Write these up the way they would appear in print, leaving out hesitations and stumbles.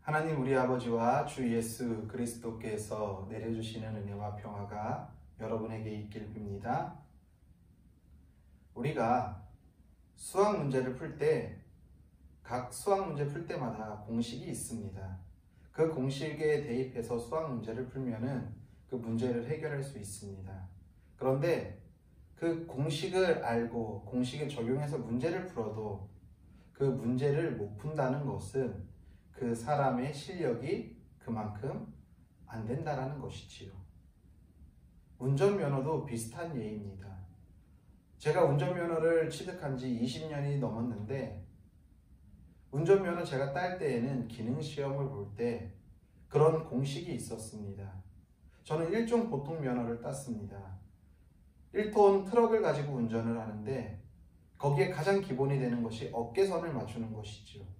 하나님 우리 아버지와 주 예수 그리스도께서 내려주시는 은혜와 평화가 여러분에게 있길 빕니다. 우리가 수학 문제를 풀 때 각 수학 문제 풀 때마다 공식이 있습니다. 그 공식에 대입해서 수학 문제를 풀면은 그 문제를 해결할 수 있습니다. 그런데 그 공식을 알고 공식에 적용해서 문제를 풀어도 그 문제를 못 푼다는 것은 그 사람의 실력이 그만큼 안 된다라는 것이지요. 운전면허도 비슷한 예입니다. 제가 운전면허를 취득한 지 20년이 넘었는데 운전면허 제가 딸 때에는 기능시험을 볼 때 그런 공식이 있었습니다. 저는 1종 보통면허를 땄습니다. 1톤 트럭을 가지고 운전을 하는데 거기에 가장 기본이 되는 것이 어깨선을 맞추는 것이죠.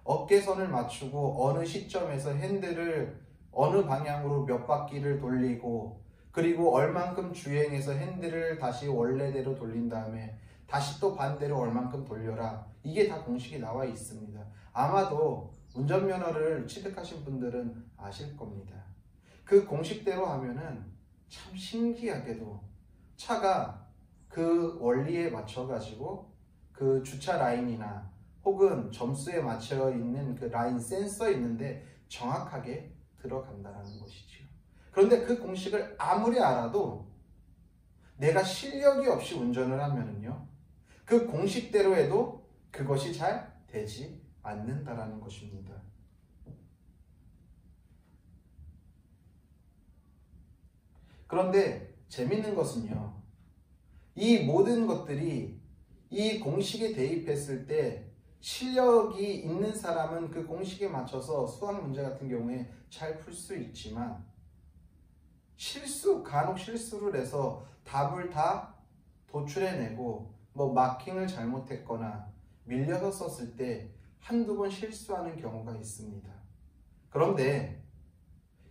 어깨선을 맞추고 어느 시점에서 핸들을 어느 방향으로 몇 바퀴를 돌리고 그리고 얼만큼 주행해서 핸들을 다시 원래대로 돌린 다음에 다시 또 반대로 얼만큼 돌려라. 이게 다 공식이 나와 있습니다. 아마도 운전면허를 취득하신 분들은 아실 겁니다. 그 공식대로 하면은 참 신기하게도 차가 그 원리에 맞춰가지고 그 주차 라인이나 혹은 점수에 맞춰 있는 그 라인 센서 있는데 정확하게 들어간다는 것이죠. 그런데 그 공식을 아무리 알아도 내가 실력이 없이 운전을 하면은요, 그 공식대로 해도 그것이 잘 되지 않는다라는 것입니다. 그런데 재밌는 것은요, 이 모든 것들이 이 공식에 대입했을 때 실력이 있는 사람은 그 공식에 맞춰서 수학 문제 같은 경우에 잘 풀 수 있지만 간혹 실수를 해서 답을 다 도출해내고 마킹을 잘못했거나 밀려서 썼을 때 한두 번 실수하는 경우가 있습니다. 그런데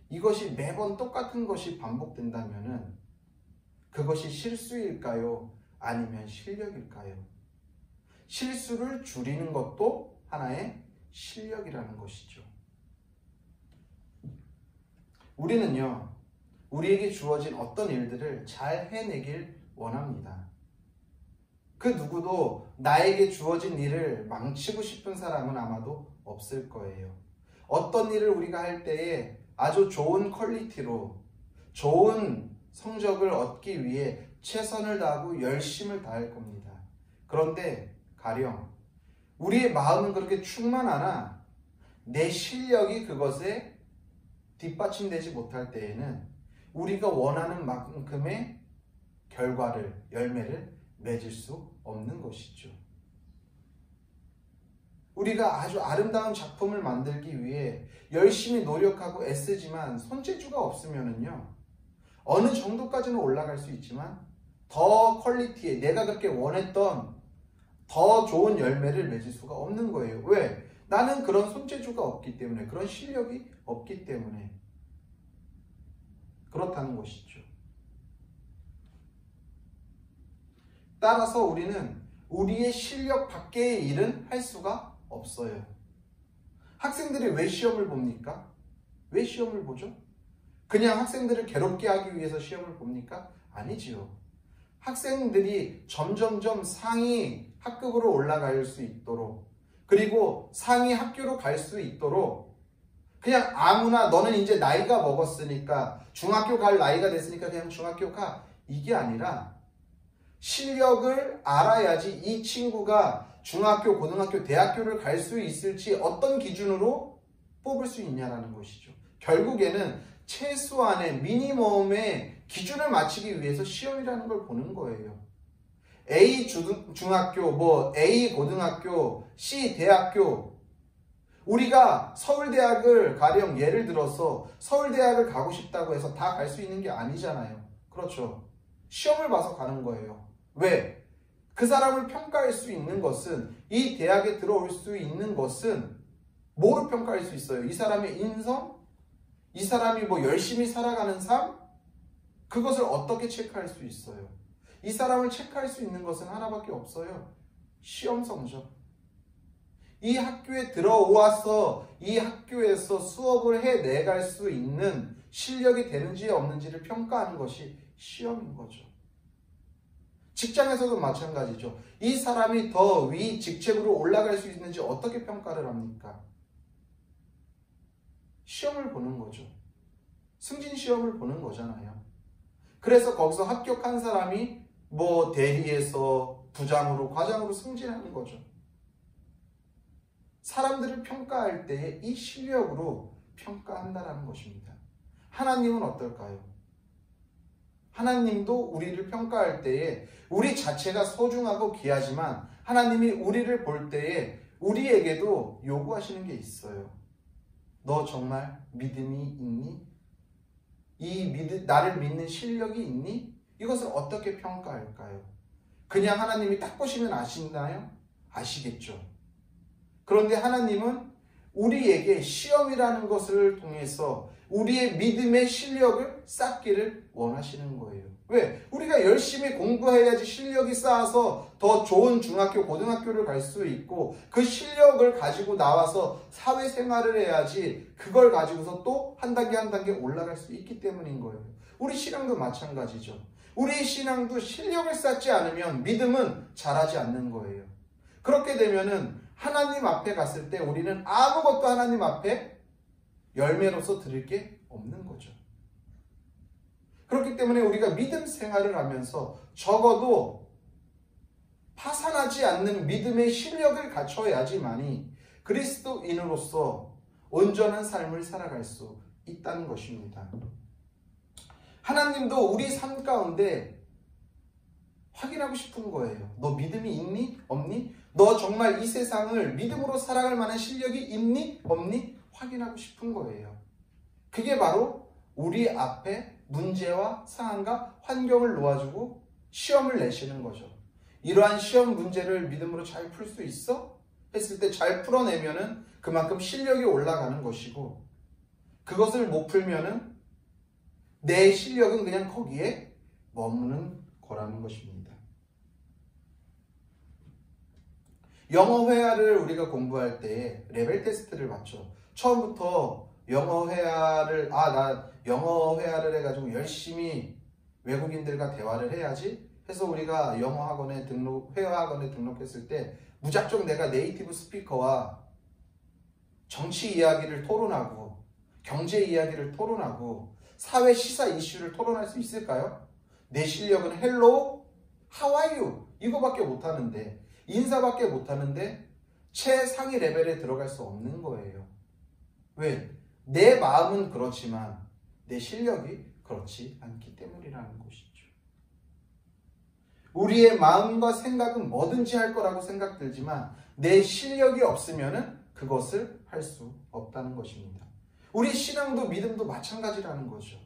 이것이 매번 똑같은 것이 반복된다면은 그것이 실수일까요? 아니면 실력일까요? 실수를 줄이는 것도 하나의 실력이라는 것이죠. 우리는요, 우리에게 주어진 어떤 일들을 잘 해내길 원합니다. 그 누구도 나에게 주어진 일을 망치고 싶은 사람은 아마도 없을 거예요. 어떤 일을 우리가 할 때에 아주 좋은 퀄리티로 좋은 성적을 얻기 위해 최선을 다하고 열심을 다할 겁니다. 그런데 가령 우리의 마음은 그렇게 충만하나 내 실력이 그것에 뒷받침되지 못할 때에는 우리가 원하는 만큼의 열매를 맺을 수 없는 것이죠. 우리가 아주 아름다운 작품을 만들기 위해 열심히 노력하고 애쓰지만 손재주가 없으면은요, 어느 정도까지는 올라갈 수 있지만 더 퀄리티에 내가 그렇게 원했던 더 좋은 열매를 맺을 수가 없는 거예요. 왜? 나는 그런 손재주가 없기 때문에, 그런 실력이 없기 때문에 그렇다는 것이죠. 따라서 우리는 우리의 실력 밖의 일은 할 수가 없어요. 학생들이 왜 시험을 봅니까? 왜 시험을 보죠? 그냥 학생들을 괴롭게 하기 위해서 시험을 봅니까? 아니지요. 학생들이 점점점 상위 학급으로 올라갈 수 있도록, 그리고 상위 학교로 갈 수 있도록 그냥 아무나 너는 이제 나이가 먹었으니까 중학교 갈 나이가 됐으니까 그냥 중학교 가, 이게 아니라 실력을 알아야지 이 친구가 중학교, 고등학교, 대학교를 갈 수 있을지 어떤 기준으로 뽑을 수 있냐라는 것이죠. 결국에는 최소한의 미니멈의 기준을 맞추기 위해서 시험이라는 걸 보는 거예요. A 중학교, A 고등학교, C 대학교, 우리가 서울대학을 가령 예를 들어서 서울대학을 가고 싶다고 해서 다 갈 수 있는 게 아니잖아요. 그렇죠. 시험을 봐서 가는 거예요. 왜? 그 사람을 평가할 수 있는 것은, 이 대학에 들어올 수 있는 것은 뭐로 평가할 수 있어요? 이 사람의 인성? 이 사람이 열심히 살아가는 삶? 그것을 어떻게 체크할 수 있어요? 이 사람을 체크할 수 있는 것은 하나밖에 없어요. 시험 성적. 이 학교에 들어와서 이 학교에서 수업을 해내갈 수 있는 실력이 되는지 없는지를 평가하는 것이 시험인 거죠. 직장에서도 마찬가지죠. 이 사람이 더 위 직책으로 올라갈 수 있는지 어떻게 평가를 합니까? 시험을 보는 거죠. 승진 시험을 보는 거잖아요. 그래서 거기서 합격한 사람이 뭐 대리에서 부장으로 과장으로 승진하는 거죠. 사람들을 평가할 때 이 실력으로 평가한다는 것입니다. 하나님은 어떨까요? 하나님도 우리를 평가할 때에 우리 자체가 소중하고 귀하지만 하나님이 우리를 볼 때에 우리에게도 요구하시는 게 있어요. 너 정말 믿음이 있니? 나를 믿는 실력이 있니? 이것을 어떻게 평가할까요? 그냥 하나님이 딱 보시면 아시나요? 아시겠죠. 그런데 하나님은 우리에게 시험이라는 것을 통해서 우리의 믿음의 실력을 쌓기를 원하시는 거예요. 왜? 우리가 열심히 공부해야지 실력이 쌓아서 더 좋은 중학교, 고등학교를 갈 수 있고 그 실력을 가지고 나와서 사회생활을 해야지 그걸 가지고서 또 한 단계 한 단계 올라갈 수 있기 때문인 거예요. 우리 신앙도 마찬가지죠. 우리 신앙도 실력을 쌓지 않으면 믿음은 자라지 않는 거예요. 그렇게 되면은 하나님 앞에 갔을 때 우리는 아무것도 하나님 앞에 열매로서 드릴 게 없는 거죠. 그렇기 때문에 우리가 믿음 생활을 하면서 적어도 파산하지 않는 믿음의 실력을 갖춰야지만이 그리스도인으로서 온전한 삶을 살아갈 수 있다는 것입니다. 하나님도 우리 삶 가운데 확인하고 싶은 거예요. 너 믿음이 있니? 없니? 너 정말 이 세상을 믿음으로 살아갈 만한 실력이 있니? 없니? 확인하고 싶은 거예요. 그게 바로 우리 앞에 문제와 상황과 환경을 놓아주고 시험을 내시는 거죠. 이러한 시험 문제를 믿음으로 잘 풀 수 있어? 했을 때 잘 풀어내면은 그만큼 실력이 올라가는 것이고 그것을 못 풀면은 내 실력은 그냥 거기에 머무는 거라는 것입니다. 영어 회화를 우리가 공부할 때 레벨 테스트를 받죠. 처음부터 영어 회화를 나 영어 회화를 해가지고 열심히 외국인들과 대화를 해야지 해서 우리가 영어 학원에 회화 학원에 등록했을 때 무작정 내가 네이티브 스피커와 정치 이야기를 토론하고 경제 이야기를 토론하고 사회 시사 이슈를 토론할 수 있을까요? 내 실력은 헬로, 하와이유 이거밖에 못하는데 인사밖에 못하는데 최상위 레벨에 들어갈 수 없는 거예요. 왜? 내 마음은 그렇지만 내 실력이 그렇지 않기 때문이라는 것이죠. 우리의 마음과 생각은 뭐든지 할 거라고 생각들지만 내 실력이 없으면 그것을 할 수 없다는 것입니다. 우리 신앙도 믿음도 마찬가지라는 거죠.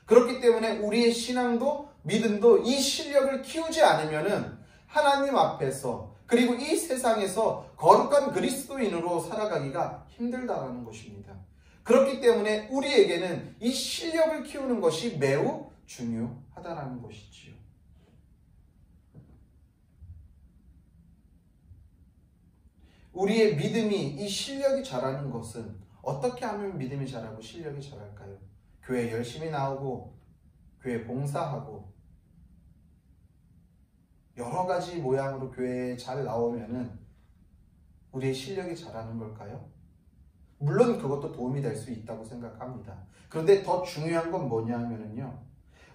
그렇기 때문에 우리의 신앙도 믿음도 이 실력을 키우지 않으면 하나님 앞에서 그리고 이 세상에서 거룩한 그리스도인으로 살아가기가 힘들다는 것입니다. 그렇기 때문에 우리에게는 이 실력을 키우는 것이 매우 중요하다는 것이지요. 우리의 믿음이 이 실력이 자라는 것은 어떻게 하면 믿음이 자라고 실력이 자랄까요? 교회 열심히 나오고 교회 봉사하고 여러 가지 모양으로 교회에 잘 나오면은 우리의 실력이 자라는 걸까요? 물론 그것도 도움이 될 수 있다고 생각합니다. 그런데 더 중요한 건 뭐냐 하면은요.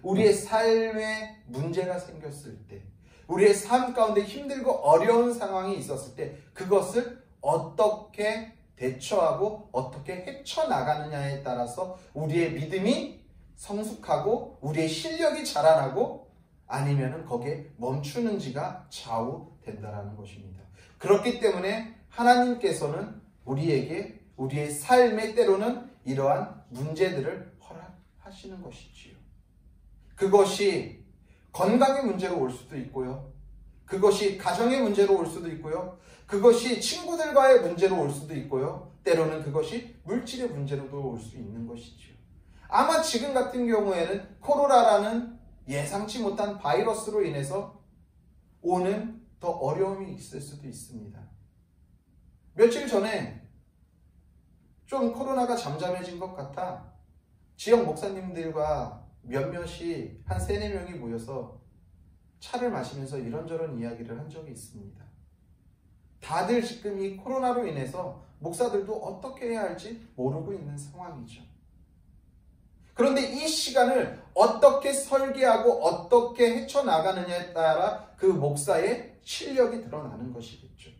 우리의 삶에 문제가 생겼을 때 우리의 삶 가운데 힘들고 어려운 상황이 있었을 때 그것을 어떻게 대처하고 어떻게 헤쳐나가느냐에 따라서 우리의 믿음이 성숙하고 우리의 실력이 자라나고 아니면은 거기에 멈추는지가 좌우된다라는 것입니다. 그렇기 때문에 하나님께서는 우리에게 우리의 삶에 때로는 이러한 문제들을 허락하시는 것이지요. 그것이 건강의 문제로 올 수도 있고요. 그것이 가정의 문제로 올 수도 있고요. 그것이 친구들과의 문제로 올 수도 있고요. 때로는 그것이 물질의 문제로도 올 수 있는 것이지요. 아마 지금 같은 경우에는 코로나라는 예상치 못한 바이러스로 인해서 오는 더 어려움이 있을 수도 있습니다. 며칠 전에 좀 코로나가 잠잠해진 것 같아 지역 목사님들과 몇몇이 한 3-4명이 모여서 차를 마시면서 이런저런 이야기를 한 적이 있습니다. 다들 지금 이 코로나로 인해서 목사들도 어떻게 해야 할지 모르고 있는 상황이죠. 그런데 이 시간을 어떻게 설계하고 어떻게 헤쳐나가느냐에 따라 그 목사의 실력이 드러나는 것이겠죠.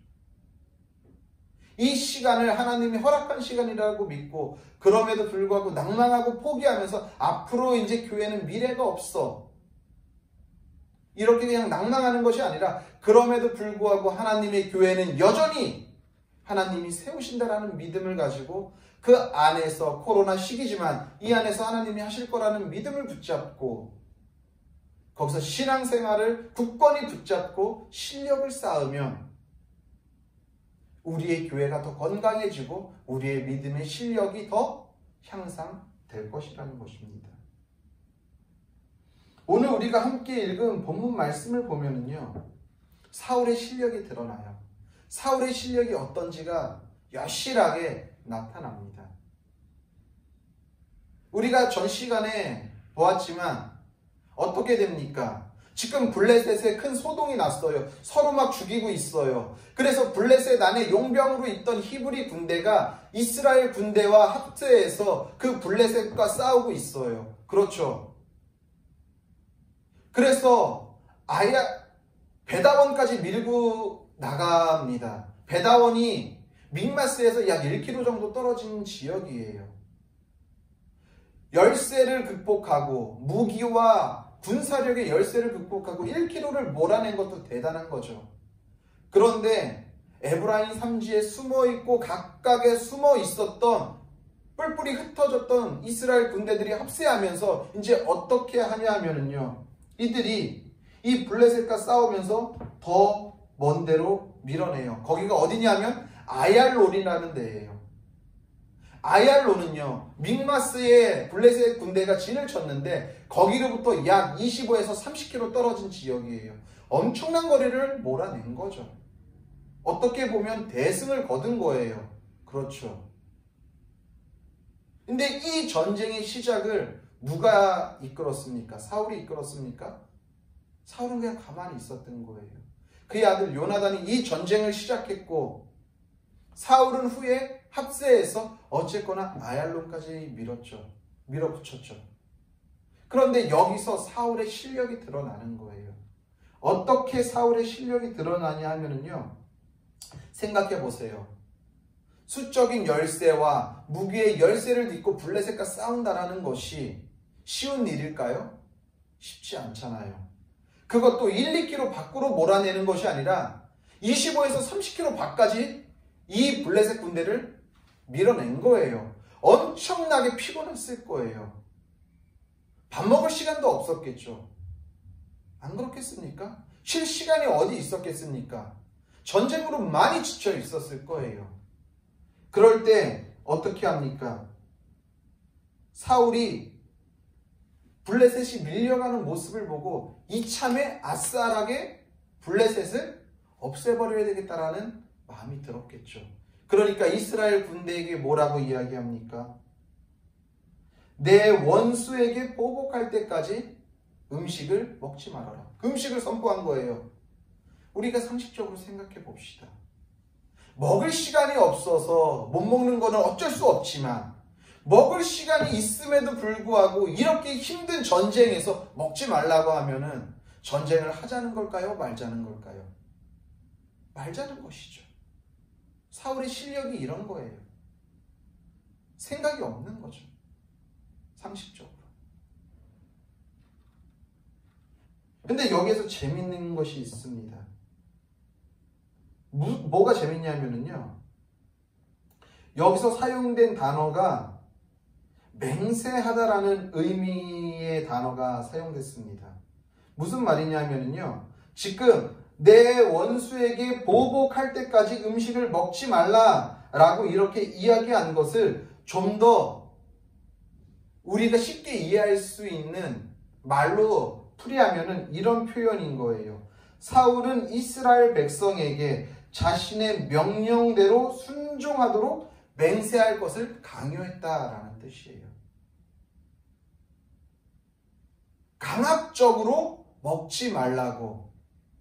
이 시간을 하나님이 허락한 시간이라고 믿고 그럼에도 불구하고 낭망하고 포기하면서 앞으로 이제 교회는 미래가 없어, 이렇게 그냥 낭망하는 것이 아니라 그럼에도 불구하고 하나님의 교회는 여전히 하나님이 세우신다라는 믿음을 가지고 그 안에서 코로나 시기지만 이 안에서 하나님이 하실 거라는 믿음을 붙잡고 거기서 신앙생활을 굳건히 붙잡고 실력을 쌓으면 우리의 교회가 더 건강해지고 우리의 믿음의 실력이 더 향상될 것이라는 것입니다. 오늘 우리가 함께 읽은 본문 말씀을 보면은요, 사울의 실력이 드러나요. 사울의 실력이 어떤지가 여실하게 나타납니다. 우리가 전 시간에 보았지만 어떻게 됩니까? 지금 블레셋에 큰 소동이 났어요. 서로 막 죽이고 있어요. 그래서 블레셋 안에 용병으로 있던 히브리 군대가 이스라엘 군대와 합세해서 그 블레셋과 싸우고 있어요. 그렇죠. 그래서 베다원까지 밀고 나갑니다. 베다원이 믹마스에서 약 1km 정도 떨어진 지역이에요. 열세를 극복하고 무기와 군사력의 열세를 극복하고 1km를 몰아낸 것도 대단한 거죠. 그런데 에브라임 산지에 숨어있고 각각에 숨어 있었던 뿔뿔이 흩어졌던 이스라엘 군대들이 합세하면서 이제 어떻게 하냐 하면은요, 이들이 이 블레셋과 싸우면서 더 먼 데로 밀어내요. 거기가 어디냐면 아얄론이라는 데예요. 아얄론은요, 믹마스에 블레셋 군대가 진을 쳤는데 거기로부터 약 25에서 30km 떨어진 지역이에요. 엄청난 거리를 몰아낸 거죠. 어떻게 보면 대승을 거둔 거예요. 그렇죠. 근데 이 전쟁의 시작을 누가 이끌었습니까? 사울이 이끌었습니까? 사울은 그냥 가만히 있었던 거예요. 그의 아들 요나단이 이 전쟁을 시작했고 사울은 후에 합세해서 어쨌거나 아얄론까지 밀어붙였죠. 그런데 여기서 사울의 실력이 드러나는 거예요. 어떻게 사울의 실력이 드러나냐 하면은요, 생각해 보세요. 수적인 열세와 무기의 열세를 딛고 블레셋과 싸운다라는 것이 쉬운 일일까요? 쉽지 않잖아요. 그것도 1-2km 밖으로 몰아내는 것이 아니라 25에서 30km 밖까지 이 블레셋 군대를 밀어낸 거예요. 엄청나게 피곤했을 거예요. 밥 먹을 시간도 없었겠죠. 안 그렇겠습니까? 쉴 시간이 어디 있었겠습니까? 전쟁으로 많이 지쳐 있었을 거예요. 그럴 때 어떻게 합니까? 사울이 블레셋이 밀려가는 모습을 보고 이참에 아싸하게 블레셋을 없애버려야 되겠다라는 마음이 들었겠죠. 그러니까 이스라엘 군대에게 뭐라고 이야기합니까? 내 원수에게 보복할 때까지 음식을 먹지 말아라. 음식을 선포한 거예요. 우리가 상식적으로 생각해 봅시다. 먹을 시간이 없어서 못 먹는 거는 어쩔 수 없지만 먹을 시간이 있음에도 불구하고 이렇게 힘든 전쟁에서 먹지 말라고 하면은 전쟁을 하자는 걸까요? 말자는 걸까요? 말자는 것이죠. 사울의 실력이 이런 거예요. 생각이 없는 거죠. 상식적으로. 근데 여기에서 재밌는 것이 있습니다. 뭐가 재밌냐면요, 여기서 사용된 단어가 맹세하다라는 의미의 단어가 사용됐습니다. 무슨 말이냐면요, 지금 내 원수에게 보복할 때까지 음식을 먹지 말라라고 이렇게 이야기한 것을 좀 더 우리가 쉽게 이해할 수 있는 말로 풀이하면은 이런 표현인 거예요. 사울은 이스라엘 백성에게 자신의 명령대로 순종하도록 맹세할 것을 강요했다라는 뜻이에요. 강압적으로 먹지 말라고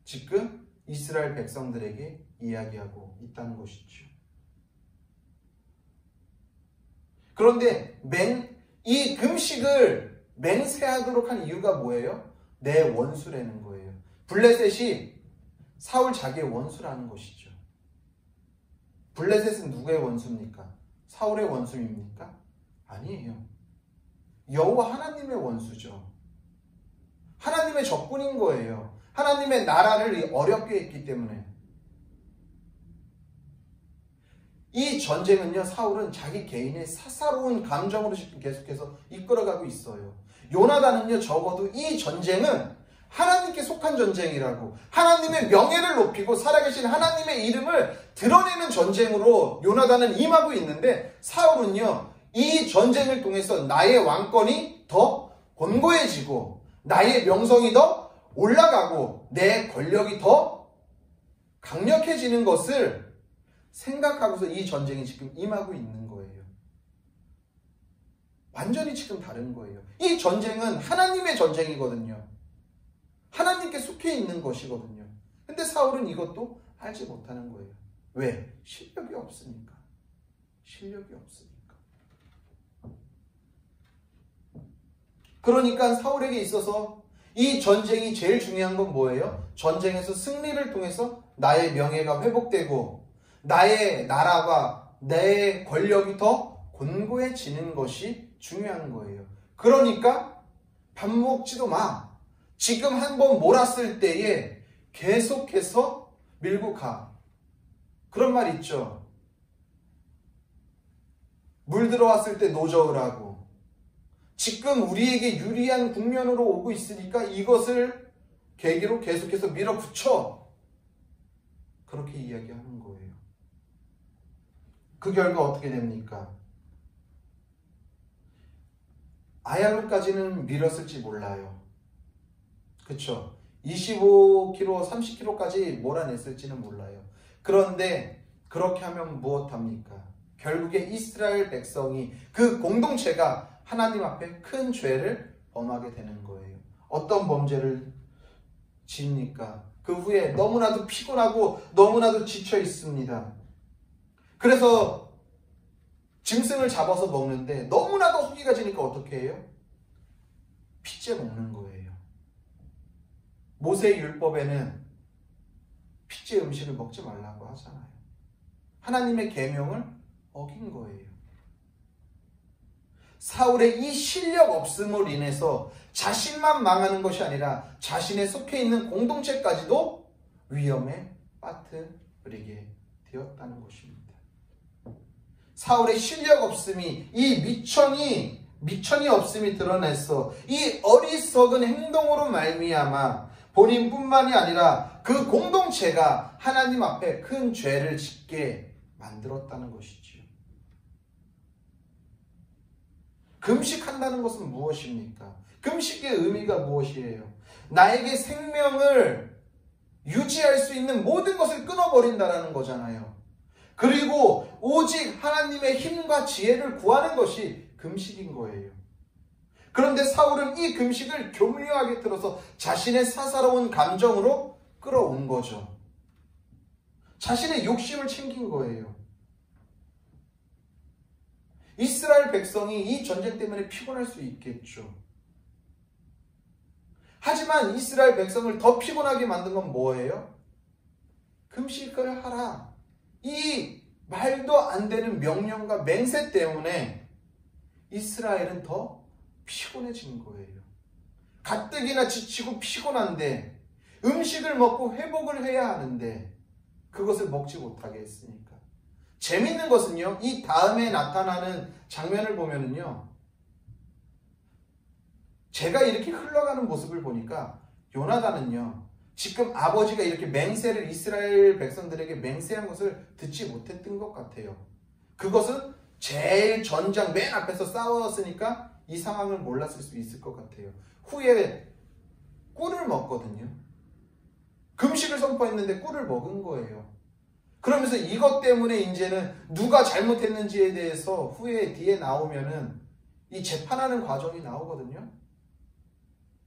지금 이스라엘 백성들에게 이야기하고 있다는 것이죠. 그런데 이 금식을 맹세하도록 한 이유가 뭐예요? 내 원수라는 거예요. 블레셋이 사울 자기의 원수라는 것이죠. 블레셋은 누구의 원수입니까? 사울의 원수입니까? 아니에요. 여호와 하나님의 원수죠. 하나님의 적군인 거예요. 하나님의 나라를 어렵게 했기 때문에. 이 전쟁은요, 사울은 자기 개인의 사사로운 감정으로 지금 계속해서 이끌어가고 있어요. 요나단은요, 적어도 이 전쟁은 하나님께 속한 전쟁이라고, 하나님의 명예를 높이고 살아계신 하나님의 이름을 드러내는 전쟁으로 요나단은 임하고 있는데, 사울은요, 이 전쟁을 통해서 나의 왕권이 더 견고해지고 나의 명성이 더 올라가고 내 권력이 더 강력해지는 것을 생각하고서 이 전쟁이 지금 임하고 있는 거예요. 완전히 지금 다른 거예요. 이 전쟁은 하나님의 전쟁이거든요. 하나님께 속해 있는 것이거든요. 근데 사울은 이것도 알지 못하는 거예요. 왜? 실력이 없으니까. 실력이 없으니까. 그러니까 사울에게 있어서 이 전쟁이 제일 중요한 건 뭐예요? 전쟁에서 승리를 통해서 나의 명예가 회복되고 나의 나라가 내 권력이 더 견고해지는 것이 중요한 거예요. 그러니까 밥 먹지도 마. 지금 한번 몰았을 때에 계속해서 밀고 가. 그런 말 있죠. 물 들어왔을 때 노저으라고. 지금 우리에게 유리한 국면으로 오고 있으니까 이것을 계기로 계속해서 밀어붙여. 그렇게 이야기하는 거예요. 그 결과 어떻게 됩니까? 아얄로까지는 밀었을지 몰라요. 그쵸? 25km, 30km까지 몰아냈을지는 몰라요. 그런데 그렇게 하면 무엇합니까? 결국에 이스라엘 백성이 그 공동체가 하나님 앞에 큰 죄를 범하게 되는 거예요. 어떤 범죄를 지입니까? 그 후에 너무나도 피곤하고 너무나도 지쳐 있습니다. 그래서 짐승을 잡아서 먹는데 너무나도 허기가 지니까 어떻게 해요? 피째 먹는 거예요. 모세의 율법에는 피째 음식을 먹지 말라고 하잖아요. 하나님의 계명을 어긴 거예요. 사울의 이 실력 없음으로 인해서 자신만 망하는 것이 아니라 자신의 속해 있는 공동체까지도 위험에 빠뜨리게 되었다는 것입니다. 사울의 실력 없음이, 이 미천이 없음이 드러났어. 이 어리석은 행동으로 말미암아 본인뿐만이 아니라 그 공동체가 하나님 앞에 큰 죄를 짓게 만들었다는 것이지요. 금식한다는 것은 무엇입니까? 금식의 의미가 무엇이에요? 나에게 생명을 유지할 수 있는 모든 것을 끊어버린다는 거잖아요. 그리고 오직 하나님의 힘과 지혜를 구하는 것이 금식인 거예요. 그런데 사울은 이 금식을 교묘하게 들어서 자신의 사사로운 감정으로 끌어온 거죠. 자신의 욕심을 챙긴 거예요. 이스라엘 백성이 이 전쟁 때문에 피곤할 수 있겠죠. 하지만 이스라엘 백성을 더 피곤하게 만든 건 뭐예요? 금식을 하라. 이 말도 안 되는 명령과 맹세 때문에 이스라엘은 더 피곤해진 거예요. 가뜩이나 지치고 피곤한데 음식을 먹고 회복을 해야 하는데 그것을 먹지 못하게 했으니까. 재밌는 것은요, 이 다음에 나타나는 장면을 보면은요, 제가 이렇게 흘러가는 모습을 보니까 요나단은요, 지금 아버지가 이렇게 맹세를 이스라엘 백성들에게 맹세한 것을 듣지 못했던 것 같아요. 그것은 제일 전장 맨 앞에서 싸웠으니까 이 상황을 몰랐을 수 있을 것 같아요. 후에 꿀을 먹거든요. 금식을 선포했는데 꿀을 먹은 거예요. 그러면서 이것 때문에 이제는 누가 잘못했는지에 대해서 후에 뒤에 나오면은 이 재판하는 과정이 나오거든요.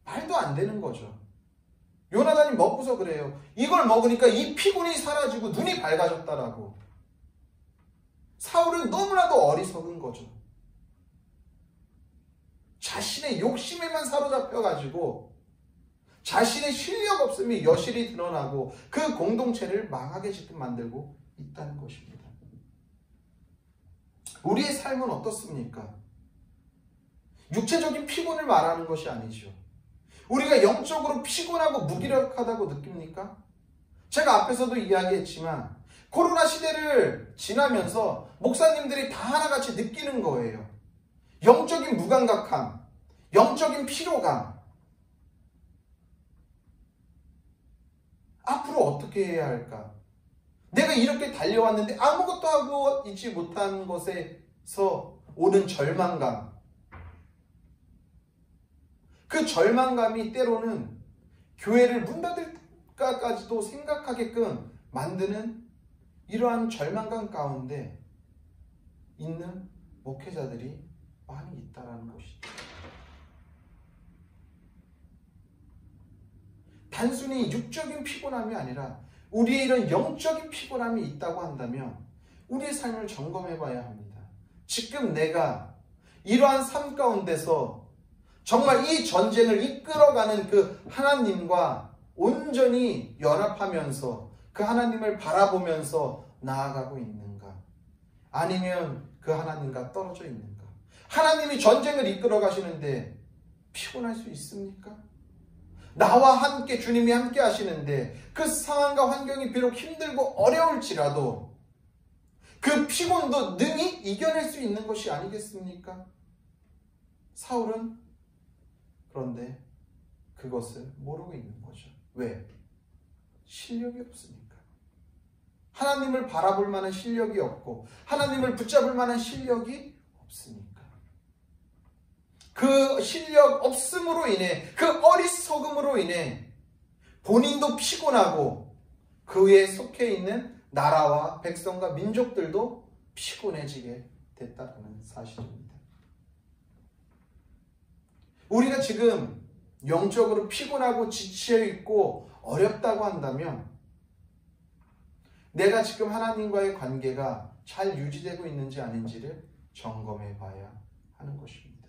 말도 안 되는 거죠. 요나단이 먹고서 그래요. 이걸 먹으니까 이 피곤이 사라지고 눈이 밝아졌다라고. 사울은 너무나도 어리석은 거죠. 자신의 욕심에만 사로잡혀가지고 자신의 실력 없음이 여실히 드러나고 그 공동체를 망하게 지금 만들고 있다는 것입니다. 우리의 삶은 어떻습니까? 육체적인 피곤을 말하는 것이 아니죠. 우리가 영적으로 피곤하고 무기력하다고 느낍니까? 제가 앞에서도 이야기했지만 코로나 시대를 지나면서 목사님들이 다 하나같이 느끼는 거예요. 영적인 무감각함, 영적인 피로감. 앞으로 어떻게 해야 할까? 내가 이렇게 달려왔는데 아무것도 하고 있지 못한 것에서 오는 절망감. 그 절망감이 때로는 교회를 문 닫을까까지도 생각하게끔 만드는 이러한 절망감 가운데 있는 목회자들이 많이 있다는 것이죠. 단순히 육적인 피곤함이 아니라 우리의 이런 영적인 피곤함이 있다고 한다면 우리의 삶을 점검해 봐야 합니다. 지금 내가 이러한 삶 가운데서 정말 이 전쟁을 이끌어가는 그 하나님과 온전히 연합하면서 그 하나님을 바라보면서 나아가고 있는가? 아니면 그 하나님과 떨어져 있는가? 하나님이 전쟁을 이끌어 가시는데 피곤할 수 있습니까? 나와 함께 주님이 함께 하시는데 그 상황과 환경이 비록 힘들고 어려울지라도 그 피곤도 능히 이겨낼 수 있는 것이 아니겠습니까? 사울은 그런데 그것을 모르고 있는 거죠. 왜? 실력이 없으니까. 하나님을 바라볼 만한 실력이 없고 하나님을 붙잡을 만한 실력이 없으니까. 그 실력 없음으로 인해 그 어리석음으로 인해 본인도 피곤하고 그에 속해 있는 나라와 백성과 민족들도 피곤해지게 됐다는 사실입니다. 우리가 지금 영적으로 피곤하고 지쳐있고 어렵다고 한다면 내가 지금 하나님과의 관계가 잘 유지되고 있는지 아닌지를 점검해 봐야 하는 것입니다.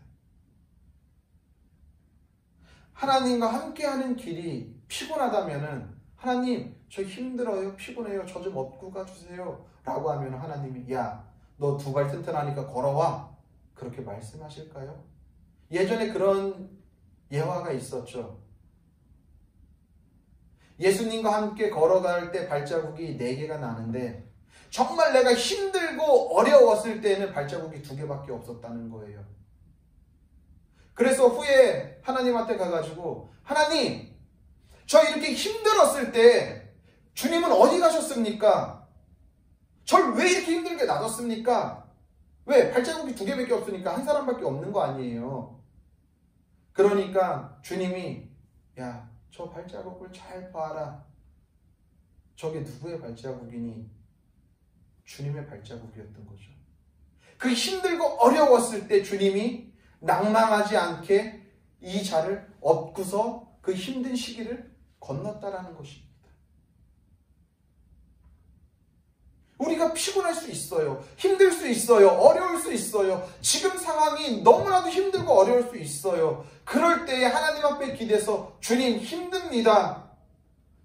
하나님과 함께하는 길이 피곤하다면은 하나님 저 힘들어요, 피곤해요, 저 좀 업고 가주세요 라고 하면 하나님이 야, 너 두 발 튼튼하니까 걸어와 그렇게 말씀하실까요? 예전에 그런 예화가 있었죠. 예수님과 함께 걸어갈 때 발자국이 4개가 나는데 정말 내가 힘들고 어려웠을 때는 발자국이 2개밖에 없었다는 거예요. 그래서 후에 하나님한테 가가지고 하나님, 저 이렇게 힘들었을 때 주님은 어디 가셨습니까? 절 왜 이렇게 힘들게 놔뒀습니까? 왜? 발자국이 2개밖에 없으니까 한 사람밖에 없는 거 아니에요. 그러니까 주님이 야, 저 발자국을 잘 봐라. 저게 누구의 발자국이니? 주님의 발자국이었던 거죠. 그 힘들고 어려웠을 때 주님이 낭망하지 않게 이 자를 업고서 그 힘든 시기를 건넜다라는 것입니다. 우리가 피곤할 수 있어요. 힘들 수 있어요. 어려울 수 있어요. 지금 상황이 너무나도 힘들고 어려울 수 있어요. 그럴 때에 하나님 앞에 기대서 주님 힘듭니다.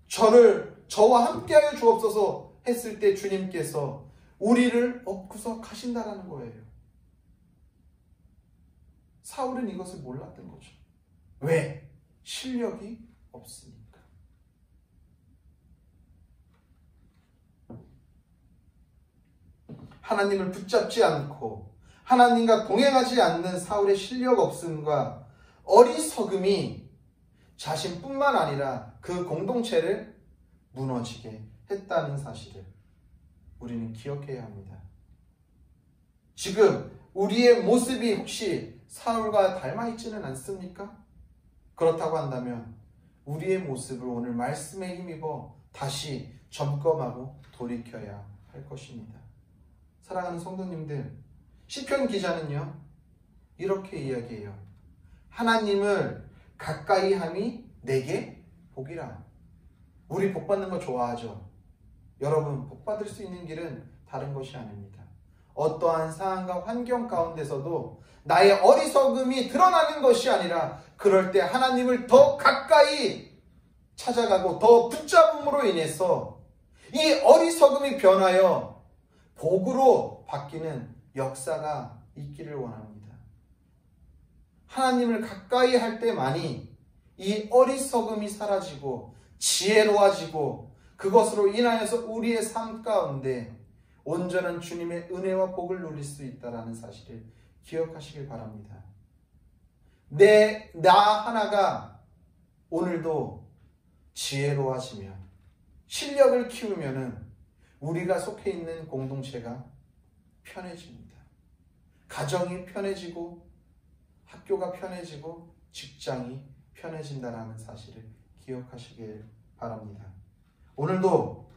저와 함께하여 주옵소서 했을 때 주님께서 우리를 업고서 가신다라는 거예요. 사울은 이것을 몰랐던 거죠. 왜? 실력이 없으니까. 하나님을 붙잡지 않고 하나님과 동행하지 않는 사울의 실력 없음과 어리석음이 자신뿐만 아니라 그 공동체를 무너지게 했다는 사실을 우리는 기억해야 합니다. 지금 우리의 모습이 혹시 사울과 닮아있지는 않습니까? 그렇다고 한다면 우리의 모습을 오늘 말씀에 힘입어 다시 점검하고 돌이켜야 할 것입니다. 사랑하는 성도님들, 시편 기자는요 이렇게 이야기해요. 하나님을 가까이 함이 내게 복이라. 우리 복 받는 거 좋아하죠. 여러분, 복 받을 수 있는 길은 다른 것이 아닙니다. 어떠한 상황과 환경 가운데서도 나의 어리석음이 드러나는 것이 아니라 그럴 때 하나님을 더 가까이 찾아가고 더 붙잡음으로 인해서 이 어리석음이 변하여 복으로 바뀌는 역사가 있기를 원합니다. 하나님을 가까이 할 때만이 이 어리석음이 사라지고 지혜로워지고 그것으로 인하여서 우리의 삶 가운데 온전한 주님의 은혜와 복을 누릴 수 있다는 사실을 기억하시길 바랍니다. 나 하나가 오늘도 지혜로워지면, 실력을 키우면 우리가 속해 있는 공동체가 편해집니다. 가정이 편해지고 학교가 편해지고 직장이 편해진다는 사실을 기억하시길 바랍니다. 오늘도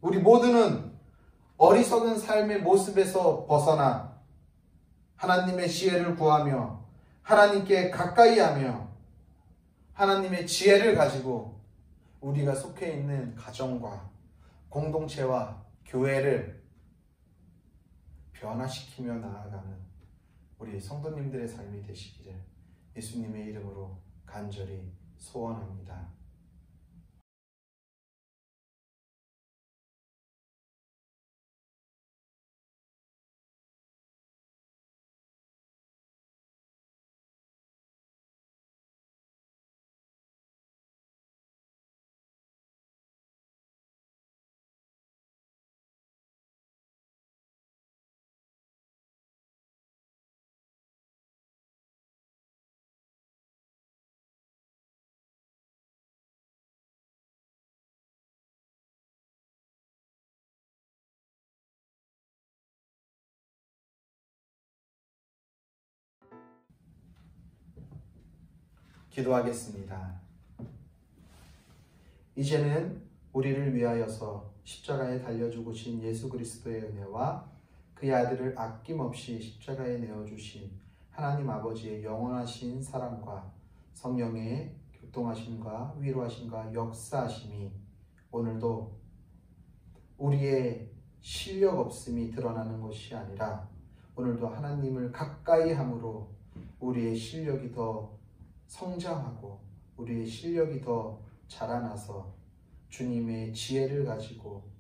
우리 모두는 어리석은 삶의 모습에서 벗어나 하나님의 지혜를 구하며 하나님께 가까이 하며 하나님의 지혜를 가지고 우리가 속해 있는 가정과 공동체와 교회를 변화시키며 나아가는 우리 성도님들의 삶이 되시기를 예수님의 이름으로 간절히 소원합니다. 기도하겠습니다. 이제는 우리를 위하여서 십자가에 달려 죽으신 예수 그리스도의 은혜와 그의 아들을 아낌없이 십자가에 내어주신 하나님 아버지의 영원하신 사랑과 성령의 교통하심과 위로하심과 역사하심이 오늘도 우리의 실력 없음이 드러나는 것이 아니라 오늘도 하나님을 가까이 함으로 우리의 실력이 더 성장하고 우리의 실력이 더 자라나서 주님의 지혜를 가지고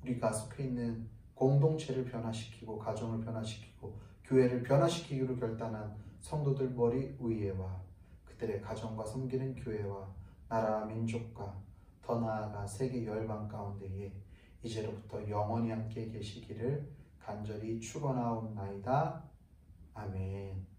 우리가 속해 있는 공동체를 변화시키고 가정을 변화시키고 교회를 변화시키기로 결단한 성도들 머리 위에와 그들의 가정과 섬기는 교회와 나라와 민족과 더 나아가 세계 열방 가운데에 이제로부터 영원히 함께 계시기를 간절히 축원하옵나이다. 아멘.